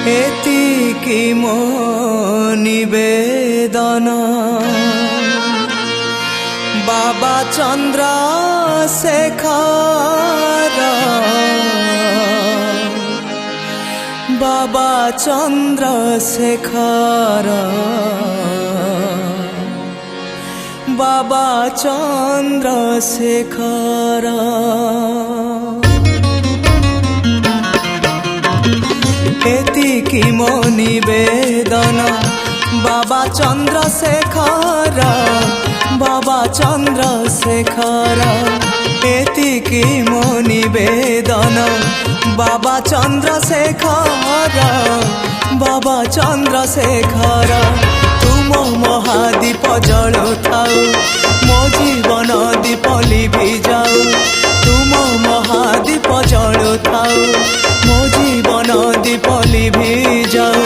एतिकी मो निवेदन बाबा चंद्रशेखर बाबा चंद्रशेखर बाबा चंद्रशेखर एतिकी मो निवेदन बाबा चंद्रशेखर बाबा चंद्रशेखर एतिकी मो निवेदन बाबा चंद्रशेखर बाबा चंद्रशेखर तुम महादीप जलुथाउ मो जीवन दीप लिभि जाऊ तुम महादीप जलुथाउ मो जीवन दीप लिभि जाऊ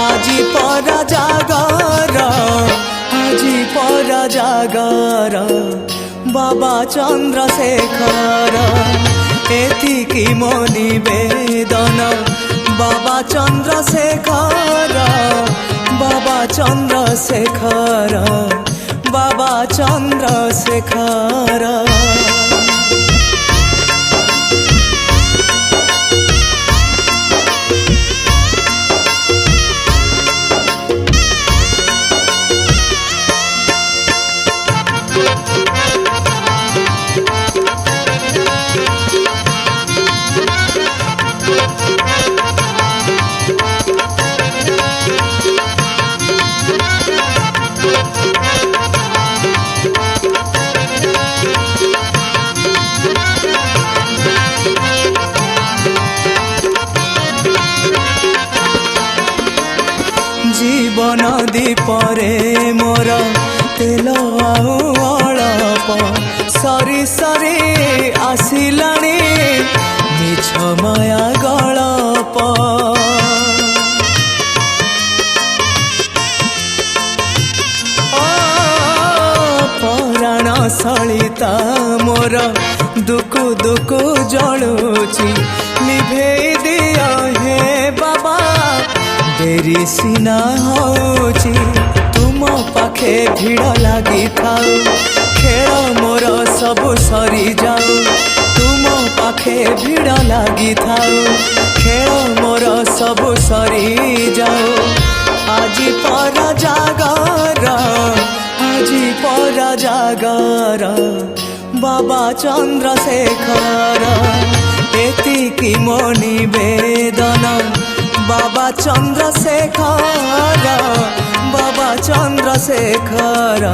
आजी परा जागर आजी परा जागर बाबा चंद्रशेखर एतिकी मो निवेदन बाबा चंद्रशेखर बाबा चंद्रशेखर बाबा चंद्रशेखर जीवन दीपरे मोर तेल आलप सरी सरी आसिलाणी मिछ माया गलप पराण सलिता मोर दुकु दुकु जलुची लिभे दिया हे बाबा देरी सीना होची तुम पाखे भिड़ लगी थाउ खेल मोर सब सरी जाऊ तुम पाखे भिड़ लगी थाउ खेल मोर सब सरी जाऊ आजी परा जागर आजी परा जागर बाबा चंद्रशेखर एतिकी मो निवेदन बाबा चंद्रशेखर बाबा चंद्रशेखर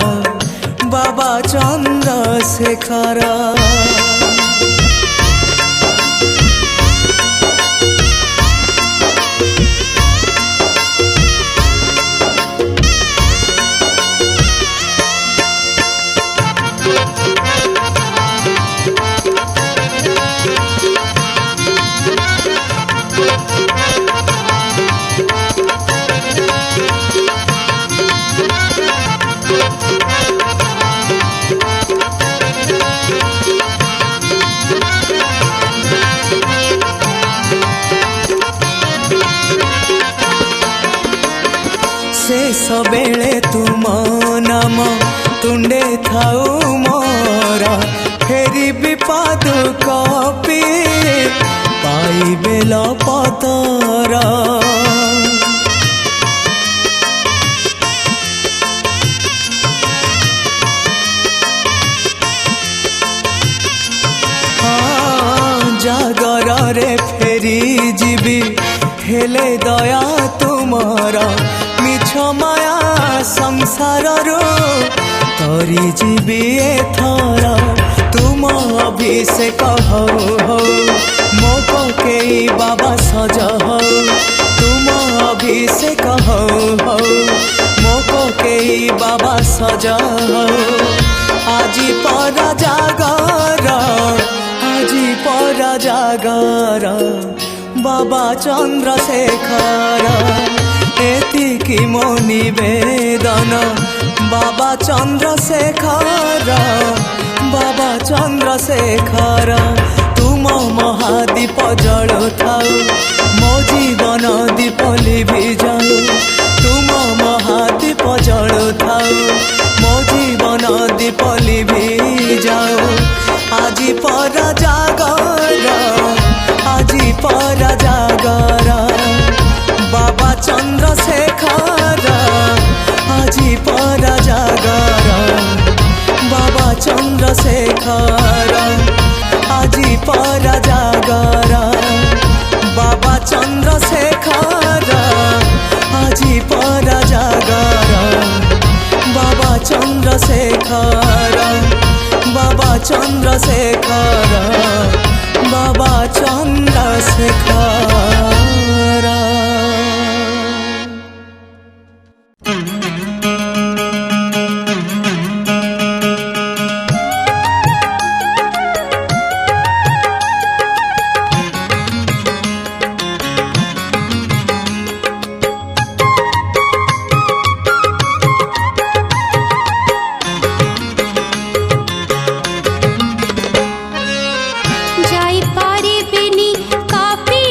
बाबा चंद्रशेखर शेष बेले तुम नाम तुंडे थाऊ मोर फेरी विपद कपि पाई बेल पतर जागर रे फेरी जीवी हेले दया तुमर मिछ माया संसार तरी जीवी एथर तुम अभिषेक हो मो पकेई बाबा सज हो तुम अभिषेक हो मो पकेई बाबा सज हो आजी परा जागर आजी परा जागर बाबा चंद्रशेखर एतिकी मो निवेदन बाबा चंद्रशेखर बाबा चंद्रशेखर तुम महादीप जलुथाउ मो जीवन दीप चंद्रशेखर আজি परा जागर बाबा चंद्रशेखर আজি परा जागर बाबा चंद्रशेखर बाबा चंद्रशेखर बाबा चंद्रशेखर। যাই পারিবেনি কাপি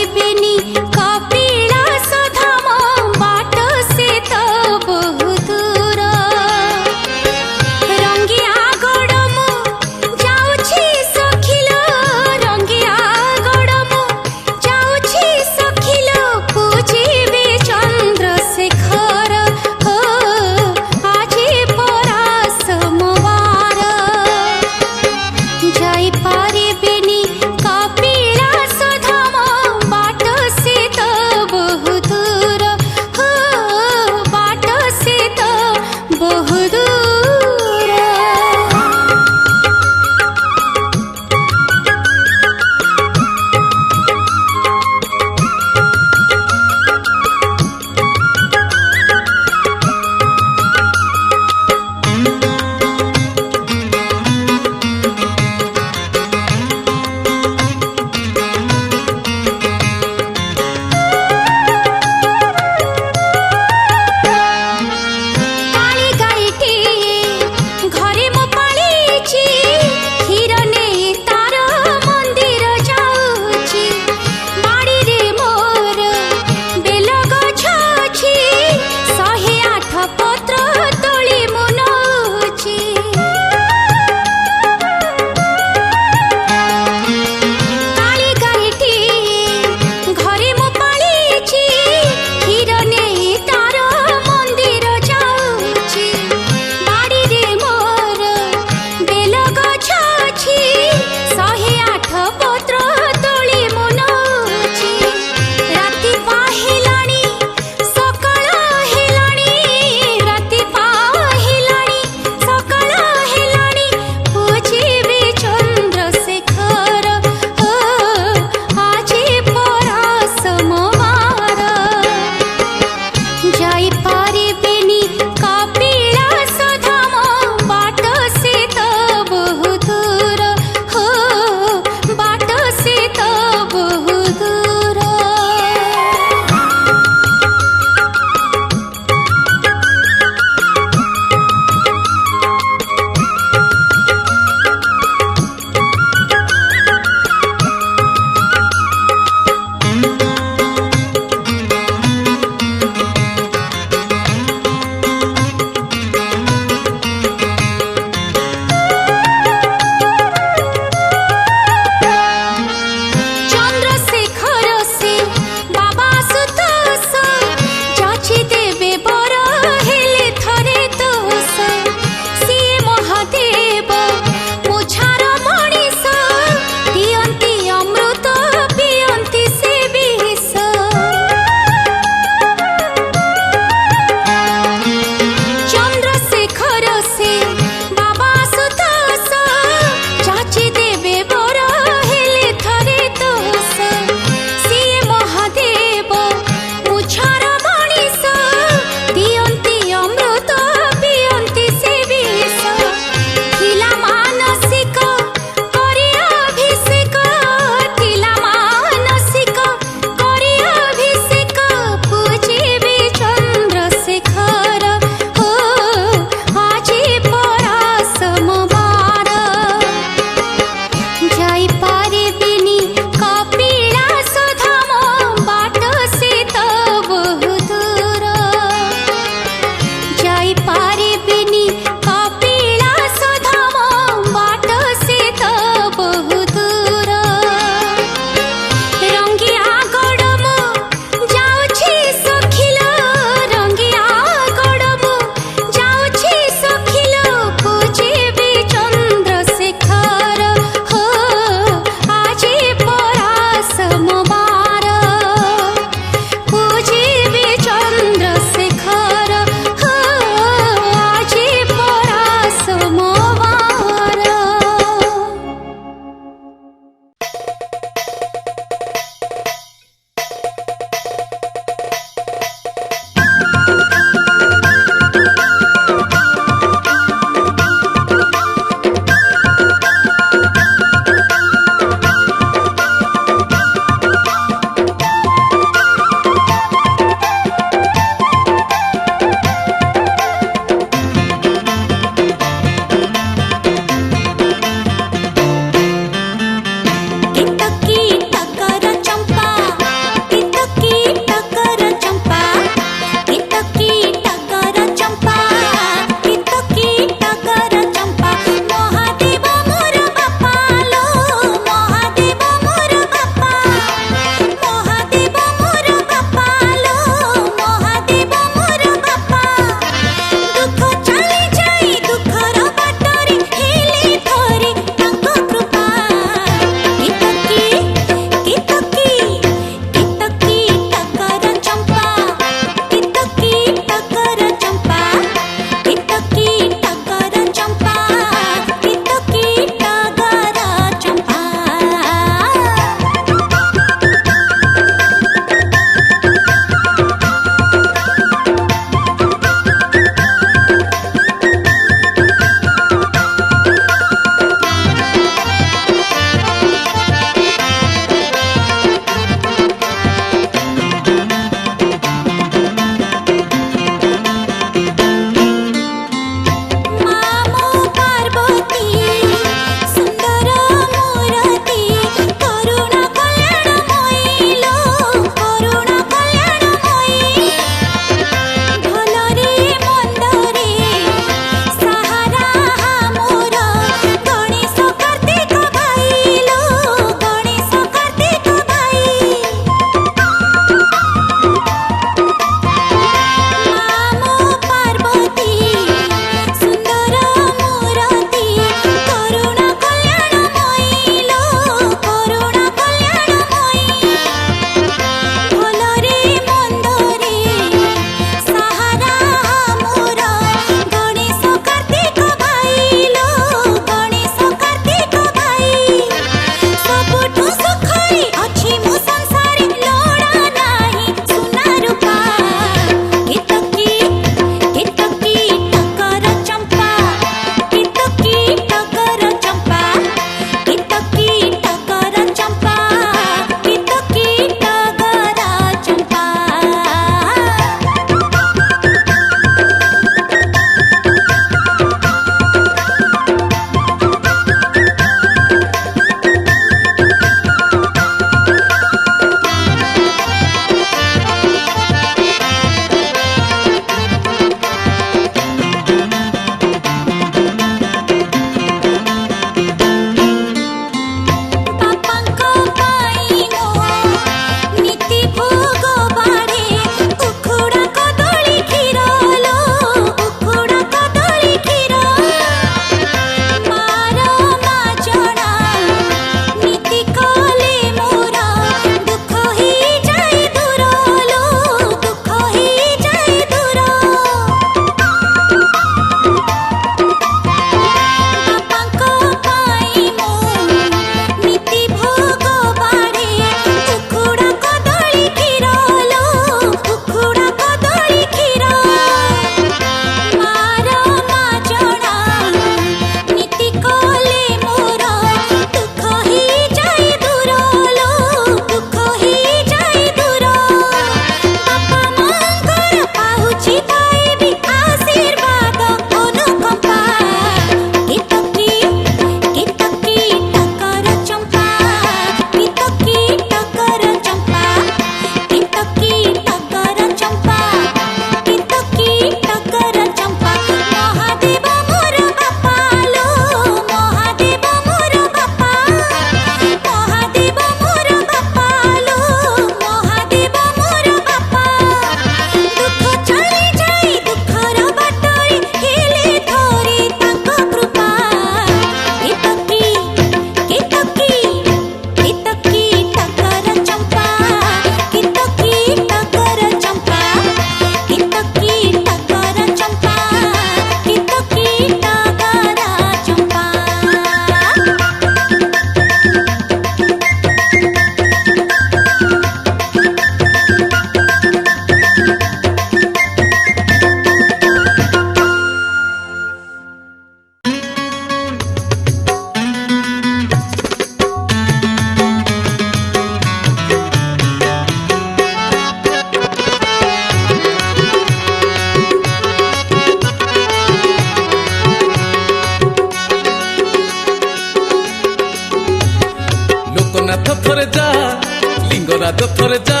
লিঙ্গরাজ থরে যা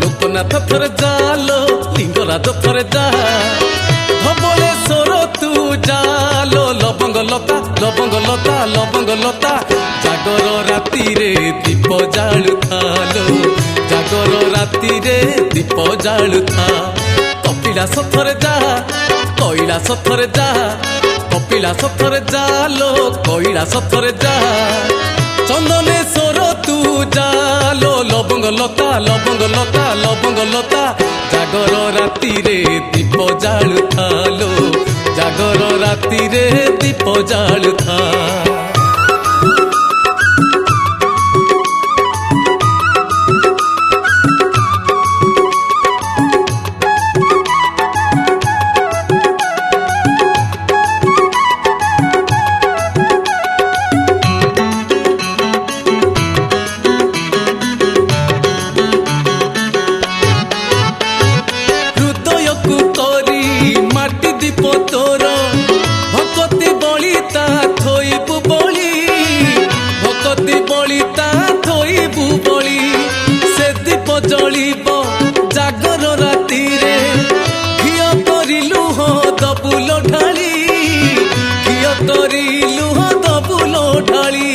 লোকনাথ থরে জালো লিঙ্গরাজ থরে যা ধবলেশ্বর তু জালো লবঙ্গ লতা লবঙ্গ লতা লবঙ্গ লতা জাগর রাতিরে দীপ জালুথালো জাগর রাতিরে দীপ জালুথা কপিলাস থরে যা কৈলাস থরে যা কপিলাস থরে জালো কৈলাস থরে যা চন্দনেশ্বর তু জালো লবঙ্গ লতা লবঙ্গ লতা লবঙ্গ লতা জাগর রাতিরে দীপ জালুথালো জাগর রাতিরে দীপ জালুথা জলিব জাগর রাতিরে ঘিଅ କରି ଲୁହ ଦବୁଲ ଢାଳି ଘିଅ କରି ଲୁହ ଦବୁଲ ଢାଳି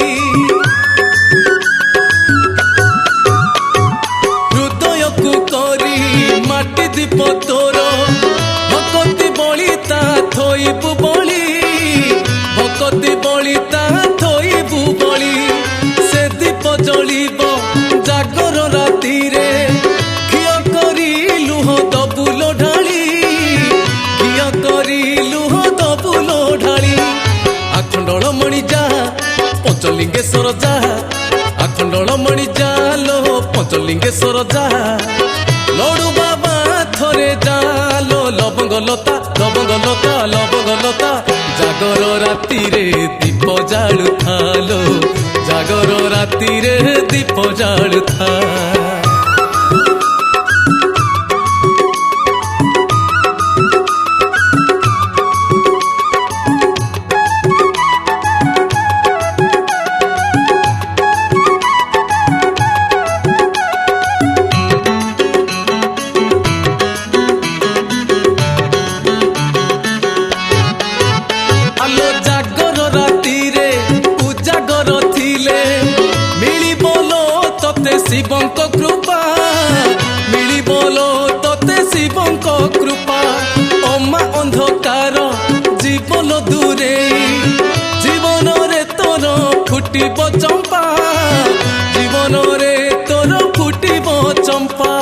ହୃଦୟକୁ କରି ମାଟି ଦୀପ ତୋର ଭକତି ବଳିତା ଥୋଇବୁ ବଳି ଭକତି ବଳିତା ଥୋଇବୁ ବଳି ସେ ଦୀପ ଜଳିବ ଜାଗର ରାତିରେ ଘିଅ କରି ଲୁହ ଦବୁଲ ଢାଳି ଘିଅ କରି ଲୁହ ଦବୁଲ ଢାଳି ଆଖଣ୍ଡଳ ମଣି ଯା ପଞ୍ଚଲିଙ୍ଗେଶ୍ୱର ଯା ଆଖଣ୍ଡଳ ମଣି ଯା ଲୋ ପଞ୍ଚଲିଙ୍ଗେଶ୍ୱର ଯା ଲଡୁ ବାବା ଥରେ ଯା ଲୋ ଲବଙ୍ଗ ଲତା ଲବଙ୍ଗ ଲତା ଲବଙ୍ଗ ଲତା ଜାଗର ରାତିରେ ଦୀପ ଜାଳୁଥାଲୋ ଜାଗର ରାତିରେ ଦୀପ ଜାଳୁଥା শিবঙ্ক কৃপা মিলিবলো তোতে শিবঙ্ক কৃপা অমা অন্ধকার জীবন দূরে জীবনরে তোর ফুটিব চম্পা জীবনরে তোর ফুটিব চম্পা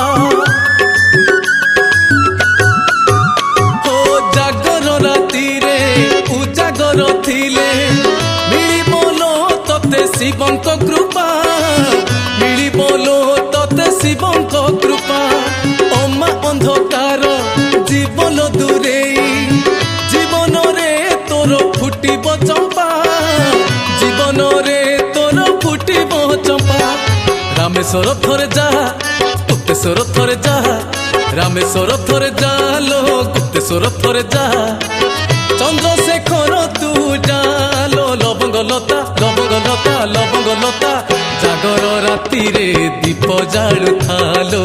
ও জাগর রাতিরে উজাগর থিলে মিলিবলো তোতে শিবঙ্ক কৃপা মিলিবলো তোতে শিবঙ্ক কৃপা অমা অন্ধকার জীবন দূরে জীবনরে তোর ফুটিব চম্পা জীবনরে তোর ফুটিব চম্পা রামেশ্বর থরে যা গুপ্তেশ্বর থরে যা রামেশ্বর থরে যা লো গুপ্তেশ্বর থরে যা চন্দ্রশেখর তু যা লো লবঙ্গ লতা লবঙ্গ লতা লবঙ্গ লতা জাগর রাতিরে দীপ জালুথালো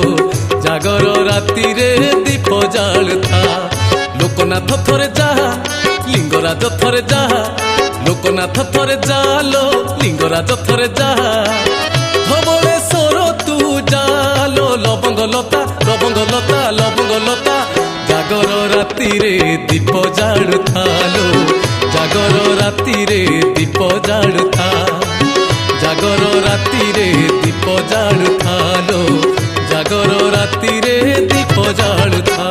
জাগর রাতিরে দীপ জালুথা লোকনাথ থরে যা লিঙ্গরাজ থরে যা লোকনাথ থরে যা লো লিঙ্গরাজ থরে যা ধবলেশ্বর তু যা লো লবঙ্গ লতা লবঙ্গ লতা লবঙ্গ লতা জাগর রাতিরে দীপ জালুথালো জাগর রাতিরে দীপ জালুথা জাগর রাতিরে দীপ জালুথালো জাগর রাতিরে দীপ জালুথা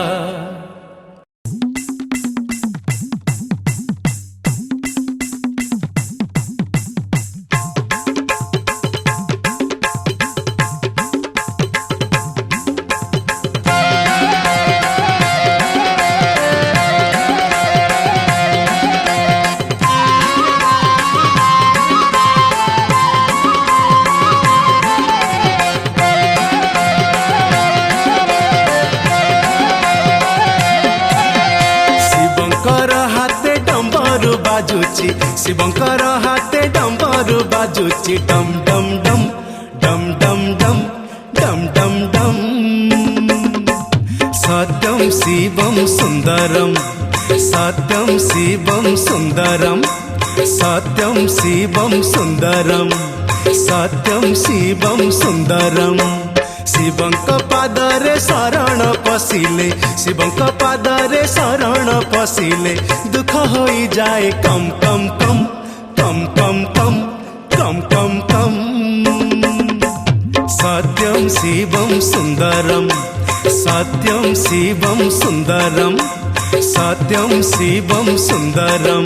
শিবঙ্কর হাতে ডম্বরু বাজুচি ডম ডম ডম ডম ডম ডম ডম सत्यं शिवं सुन्दरं सत्यं शिवं सुन्दरं सत्यं शिवं सुन्दरं सत्यं शिवं सुन्दरं शिवंक पादरे शरण पशिले शिवंक पादरे शरण पशिले दुख होई जाए कम कम कम कम कम कम कम कम कम सत्यं शिवं सुन्दरं सत्यं शिवं सुन्दरं सत्यं शिवं सुन्दरं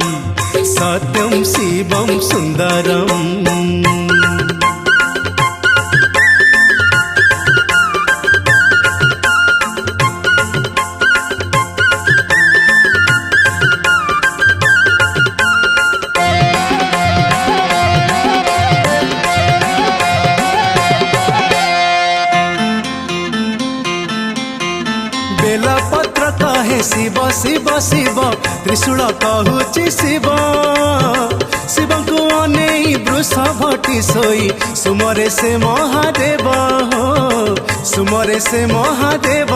सत्यं शिवं सुन्दरं बेलपत्र कहे शिव शिव शिव त्रिशूल कहूची शिव शिवंकु अनेई वृष भटी सोई सुमरे से महादेव हो सुमरे से महादेव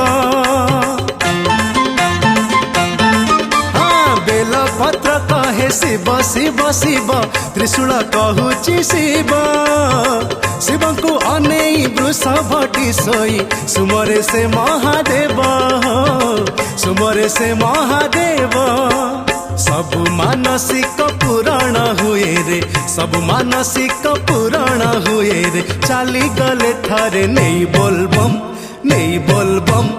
बेलपत्र कहे शिव शिव शिव त्रिशूल कहूची शिव शिवंकु अनेई वृष भटी सोई सुमरे से महादेव सुमरे से महादेव सबु मानसिक पुराण हुए रे सबु मानसिक पुराण हुए रे चाली गले थारे नहीं बोलबम नहीं बोलबम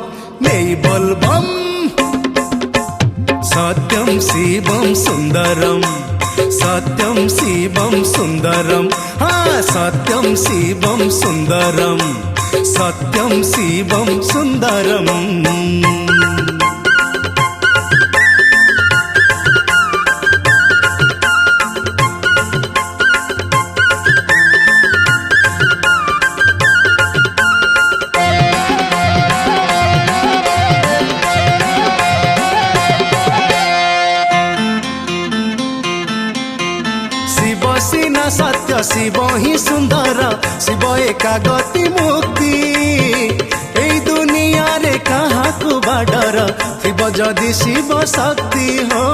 नहीं बोलबम सत्यं शिवं सुन्दरं सत्यं शिवं सुन्दरं सत्यं शिवं सुन्दरं सत्यं शिवं सुन्दरं सत्य शिव ही सुंदर शिव एका गति मुक्ति ए दुनिया रे कहाँ को बाडर थिब जदि शिव शक्ति हो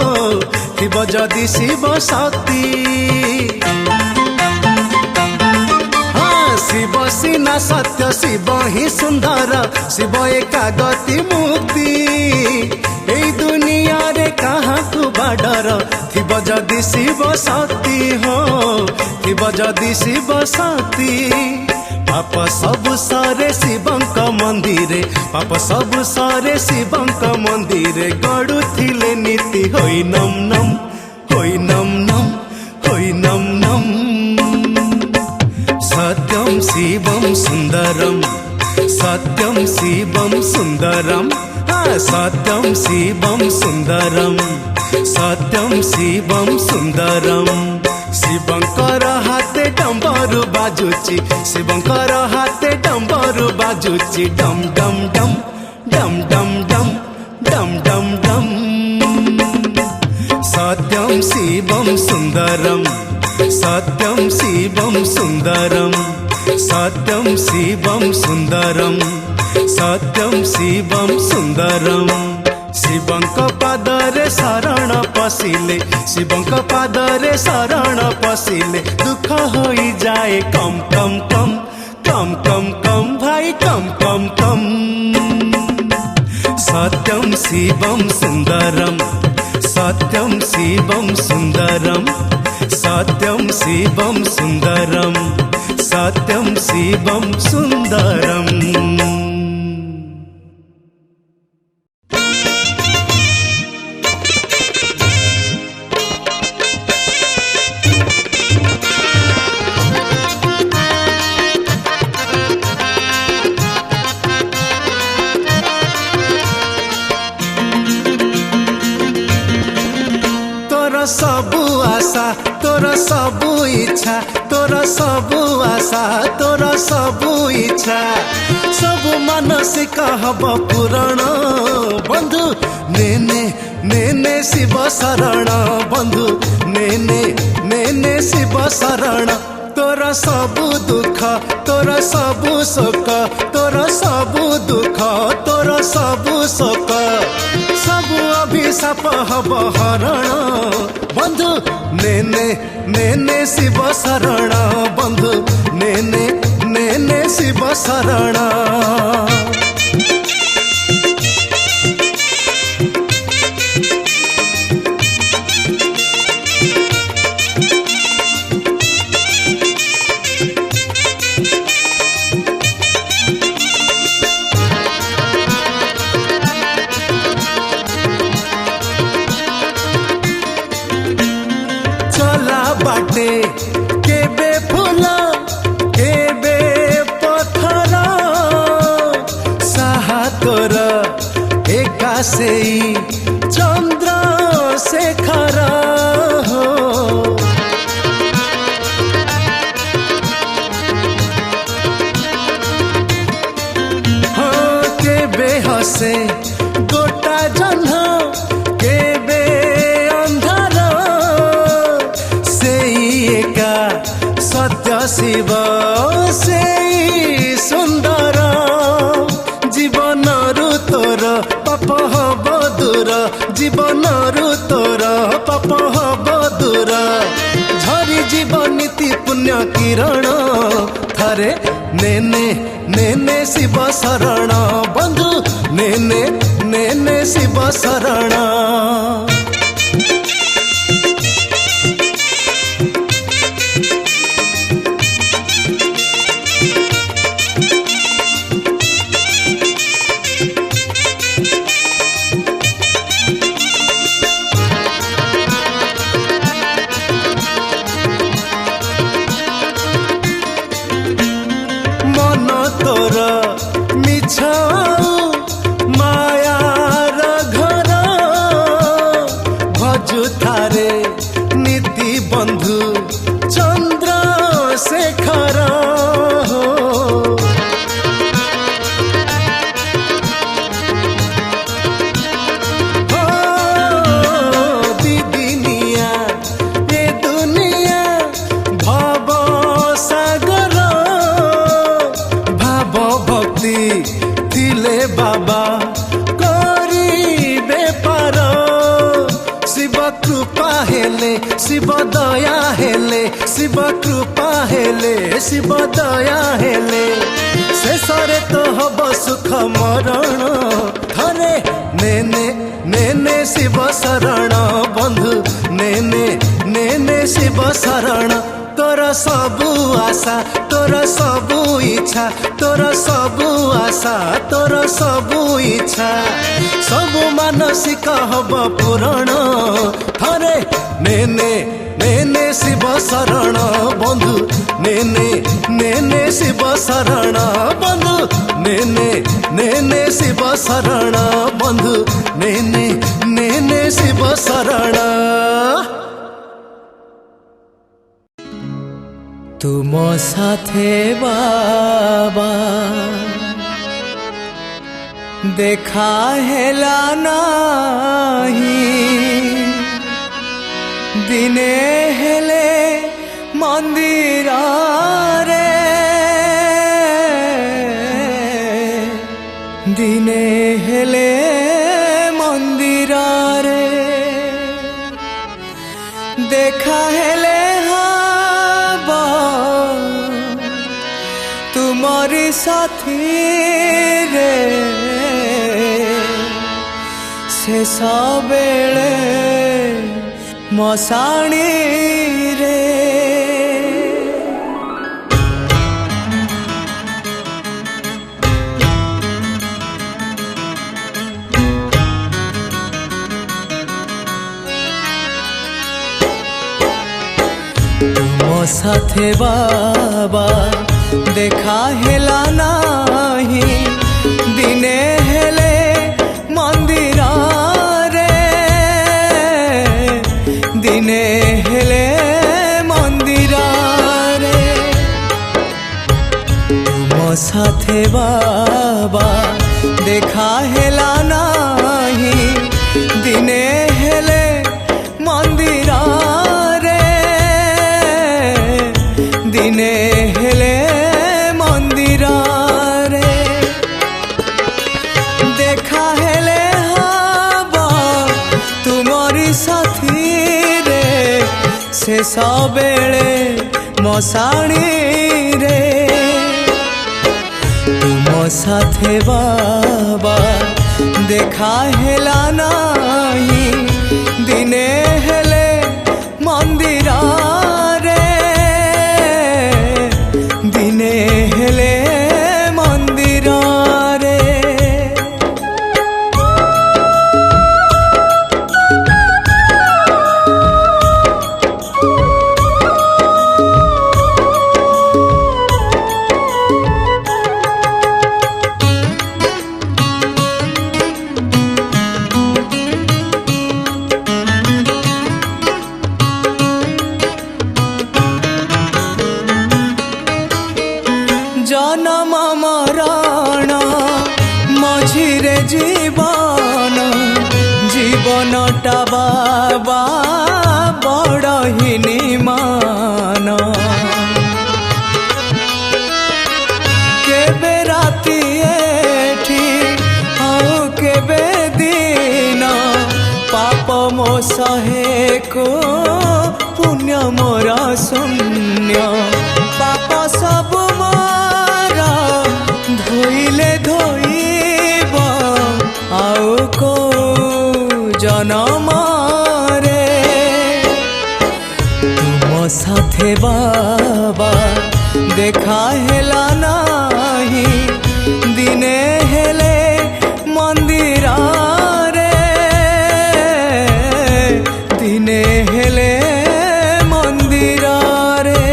थिब जदि शिव शक्ति शिव सीना सत्य शिव ही सुंदर शिव एका गति मुक्ति ए दुनिया रे कहाँ को बाडर थिब जदि शिव शक्ति हो थिब जदि शिव शक्ति पाप सबु सरे शिवंक मंदिरे पाप सबु सरे शिवंक मंदिरे गड़ुथिले नीति होई नम नम होई नम नम होई नम नम सत्यं शिवं सुन्दरं सत्यं शिवं सुन्दरं सत्यं शिवं सुन्दरं सत्यं शिवं सुन्दरं शिवंकर हाथे डंबरु बाजुची शिवंकर हाथे डंबरु बाजुची डम डम डम डम डम डम डम डम डम सत्यं शिवं सुन्दरं सत्यं शिवं सुन्दरं सत्यं शिवं सुन्दरं सत्यं शिवं सुन्दरं शिवंक पादरे शरण पशिले शिवंक पादरे शरण पशिले दुख होई जाए कम कम कम कम कम कम भाई कम कम कम सत्यं शिवं सुन्दरं सत्यं शिवं सुन्दरं सत्यं शिवं सुन्दरं सत्यं शिवं सुन्दरं सबु आशा तोर सबु इच्छा तोर सबु आशा तोर सबु इच्छा सबु मानसिक हब पूरण बंधु ने शिव शरण बंधु ने शिव शरण तोर सबु दुख तोर सबु शोक तोर सबु दुख तोर सबु शोक सबु अभिशाप हब हरण बंधु ने शिव शरण बंधु ने शिव शरण बाटे केबे फूल केबे पथर साहा तोर एका सेई चंद्र शेखर हो केबे हसे गोटा जन्ह केबे सत्य शिव से सुंदर जीवन तोर पाप हब दूर जीवन तोर पाप हब दूर झरी जीव नीति पुण्य किरण थरे ने शिव शरण बंधु ने शिव शरण तोर मिछ मायार घर भजु थारे नीति बंधु चंद्र शेखर दीदिनिया ये दुनिया भव सागर भक्ति दिले बाबा करिबे पार शिव कृपा हेले शिव दया हेले शिव कृपा हेले शिव दया हेले शेषरे तो हब सुख मरण थरे ने शिव शरण बंधु ने शिव शरण तोर सबु आशा तोर सबु इच्छा तोर सबु आशा तोर सबु इच्छा सबु मानसिक हब पूरण थरे ने शिव शरण बंधु ने शिव शरण बंधु ने शिव शरण बंधु ने शिव शरण तुम साथे बाबा देखा हेला नाही दिने हेले मंदिर रे दिने हेले मंदिर रे देखा हेले तुम्हारी साथी रे शेष बेले मशाणी रे तुम साथे बाबा देखा हेला नाही दिने हेले मंदिर रे दिने हेले मंदिर रे तुम साथे बाबा देखा हेला नाही दिने हेले मंदिर रे दिने हेले मंदिर रे देख शेष बेले मशाणी रे तुम साथे बाबा देखा हेला नाही दिने हेले मंदिर रे दिने हेले मंदिर रे जन्म मरण मझिरे जीवन जीवनटा बाबा बड़ हीनिमान केबे राति एठी आउ केबे दिन पाप मो सहे को पुण्य मोर शून्य पाप सब धोइले धोइब आउ को जनम रे तुम साथे बाबा देखा हेला नाही दिने हेले मंदिर रे दिने हेले मंदिर रे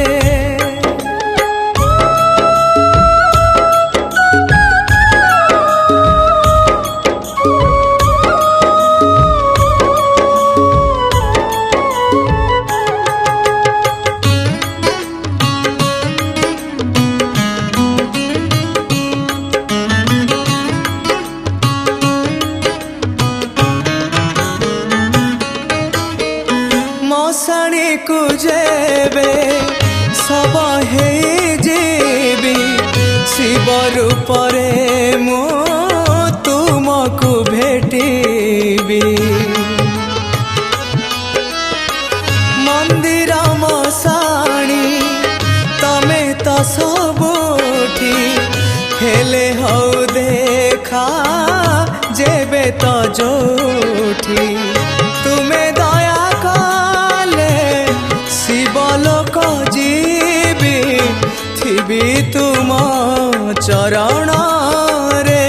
मशाणी को जेबे सब हे जेबी शिव रूप रे मु तुमको भेटिबी मंदिर मशाणी तमे तो सबुठी हेले हौ देखा जेबे तो जोठी तुमे दया शिवलोक जीवी थिबी तुम चरण रे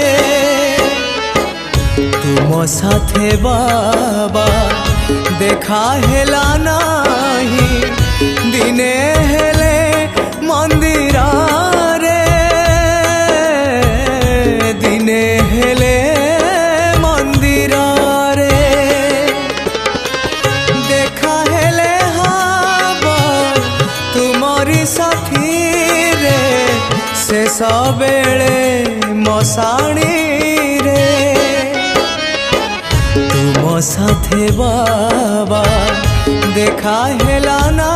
तुम साथे बाबा देखा हेला नाही दिने हेले मंदिर रे दिने हेले मंदिर रे देखा हेले तुमरी साथी रे शेष बेले मशाणी रे तुम साथे बाबा देखा हेला ना